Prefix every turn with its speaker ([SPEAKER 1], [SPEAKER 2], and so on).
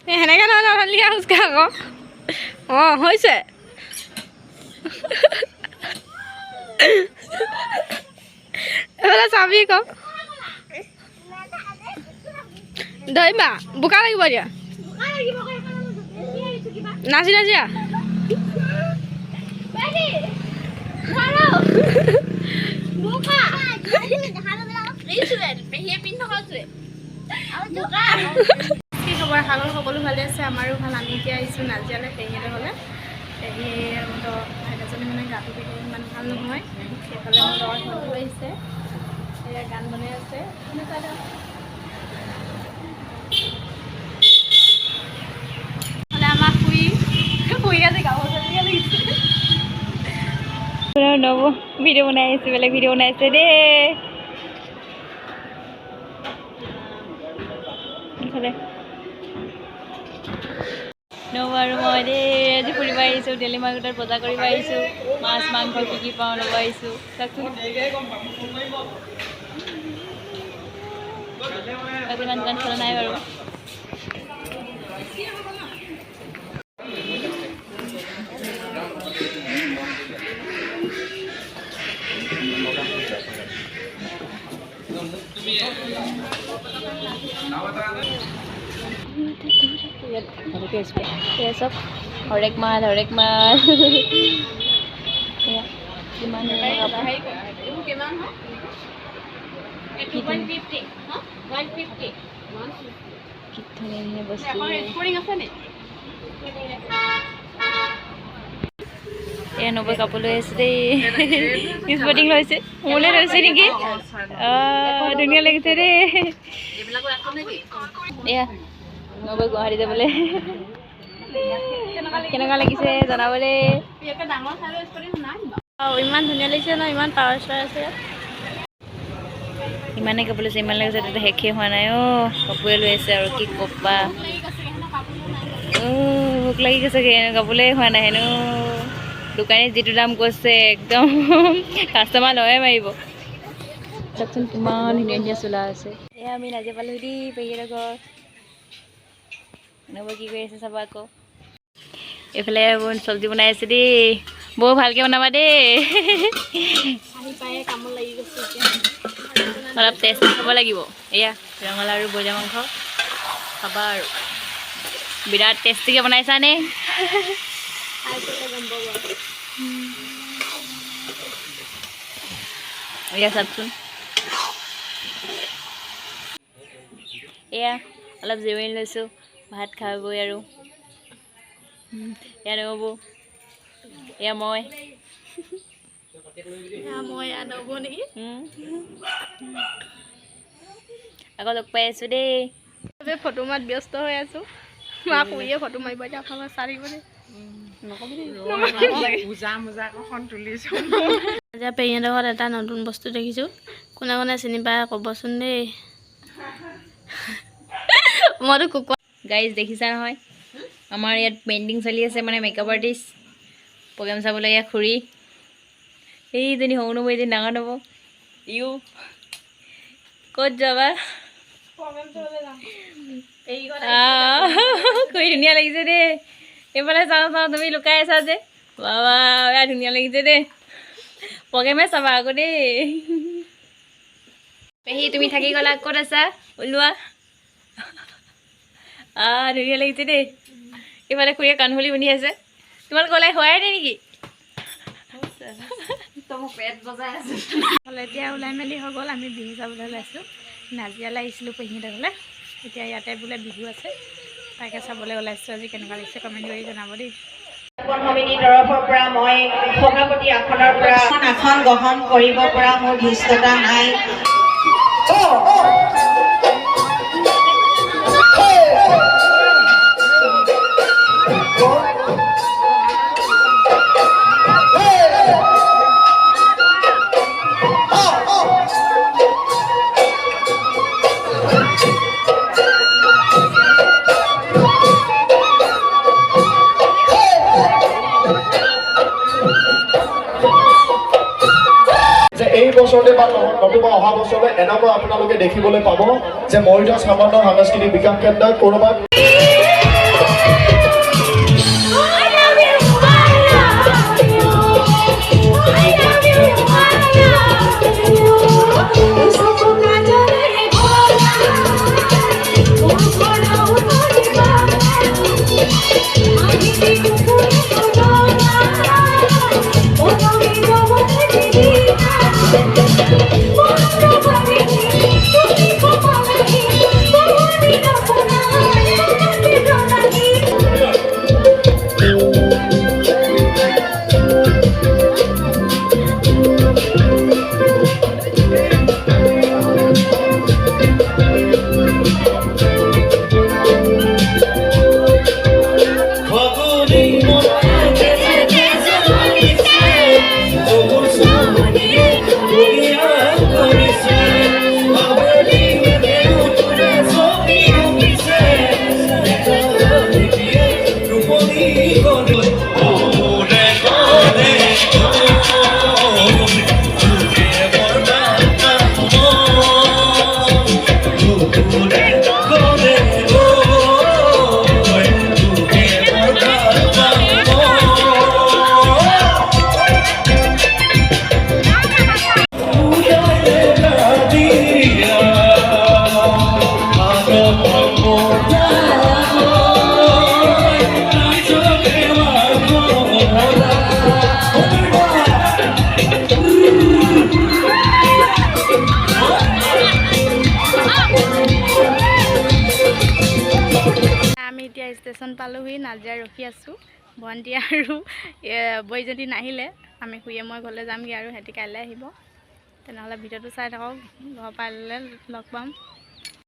[SPEAKER 1] সেনেকে নহয় লিখা খোজকাঢ় আকৌ অঁ হৈছে এইফালে চাবি ক ধৰিবা বোকা লাগিব এতিয়া নাচি নাচিয়া কি খবৰ সাগৰ সকলো ভালে আছে আমাৰো ভাল আমি এতিয়া আহিছোঁ নাজিয়ালৈ পেহীহঁতৰ হ'লে পেহীহঁতৰ ভাইটাজনী মানে গাটো ইমান ভাল নহয় সেইফালে মোৰ লগত বন্ধু আহিছে এয়া গান বনাই আছে আমাৰ শুই আছে গাঁও লাগিছে নব ভিডিঅ' বনাই আহিছে বেলেগ ভিডিঅ' বনাইছে দেই নব আৰু মই দেই আজি ফুৰিব আহিছোঁ ডেইলি মাৰ্কেটত বজাৰ কৰিব আহিছোঁ মাছ মাংস কি কি পাওঁ ল'ব আহিছোঁ ইমান দোকান চলা নাই বাৰু চব হৰেক মাল কিমান বস্তু এয়া নবৈ কাপোৰ লৈ আছে দেই স্পৰ্টিং লৈছে মোলৈ লৈছে নেকি ধুনীয়া লাগিছে দেই এয়া নবৈ গুৱাহাটী যাবলৈ কেনেকুৱা লাগিছে জনাবলৈ ইমান ধুনীয়া লাগিছে ন ইমান পাৱাৰ ষ্টাৰ আছে ইমানেই কাপোৰ লৈছে ইমান লাগিছে তাতে শেষেই হোৱা নাই কাপোৰে লৈ আছে আৰু কি ক'বা ভোক লাগি গৈছেগৈ কাপোৰে হোৱা নাই হেনো দোকানীয়ে যিটো দাম কৈছে একদম কাষ্টমাৰ লয়ে মাৰিব চাওকচোন কিমান ধুনীয়া ধুনীয়া চোলা আছে এয়া আমি নাজিয়া পালোঁ দেই পেহীহঁতৰ ঘৰ নবৌ কি কৰি আছে চাবা আকৌ এইফালে চব্জি বনাই আছে দেই বৰ ভালকৈ বনাবা দেই অলপ টেষ্ট খাব লাগিব এয়া ৰঙালাও আৰু ব্ৰইলাৰ মাংস খাবা আৰু বিৰাট টেষ্টিকৈ বনাইছানে এয়া চাওকচোন এয়া অলপ জিৰণি লৈছোঁ ভাত খাবই আৰু এয়া নবৌ এয়া মই নবৌ নেকি আকৌ লগ পাই আছোঁ দেই ফটো মাত ব্যস্ত হৈ আছোঁ মা শুইয়ে ফটো মাৰিব এতিয়া আপোনালোকে চাই এতিয়া পেহীহঁতৰ ঘৰত এটা নতুন বস্তু দেখিছোঁ কোনে কোনে চিনি পায় ক'বচোন দেই মইতো কুকুৰা গাইজ দেখিছা নহয় আমাৰ ইয়াত পেইণ্টিং চলি আছে মানে মেকআপ আৰ্টিষ্ট প্ৰগ্ৰেম চাবলৈ ইয়াত খুৰী এইজনী সৰু নবৌ এজনী ডাঙৰ নবৌ ইউ ক'ত যাবা খুৰী ধুনীয়া লাগিছে দেই এইফালে চাওঁ তুমি লুকাই আছা যে বাবা ধুনীয়া লাগিছে দেই প্ৰগ্ৰেমে চাবা আকৌ দেই পেহী তুমি থাকি গ'লা ক'ত আছা ওলোৱা ধুনীয়া লাগিছে দেই এইফালে খুৰীয়ে কাণফুলি পিন্ধি আছে তোমালোক ওলাই হোৱাই নাই নেকি এতিয়া ওলাই মেলি হৈ গ'ল আমি বিহু চাবলৈ ওলাইছোঁ নাজিয়ালৈ আহিছিলোঁ পেহীহঁতৰ ঘৰলৈ এতিয়া ইয়াতে বোলে বিহু আছে তাকে চাবলৈ ওলাইছোঁ আজি কেনেকুৱা লাগিছে কমেণ্ট কৰি জনাব দেই
[SPEAKER 2] সমিতিৰ তৰফৰ পৰা মই সভাপতি আসনৰ পৰা আসন গ্ৰহণ কৰিব পৰা মোৰ ধৃষ্টতা নাই
[SPEAKER 3] এই বছৰতে বা নতুবা অহা বছৰলৈ এনেকুৱা আপোনালোকে দেখিবলৈ পাব যে মৰিগাঁও চামৰাংগৰ সাংস্কৃতিক বিকাশ কেন্দ্ৰই ক'ৰবাত
[SPEAKER 4] ষ্টেচন পালোহি নাজিৰা ৰখি আছোঁ ভণ্টি আৰু বৈজনী নাহিলে আমি শুয়ে মই ঘৰলৈ যামগৈ আৰু সিহঁতি কাইলৈ আহিব তেনেহ'লে ভিডিঅ'টো চাই থাকক ঘৰ পালে লগ পাম।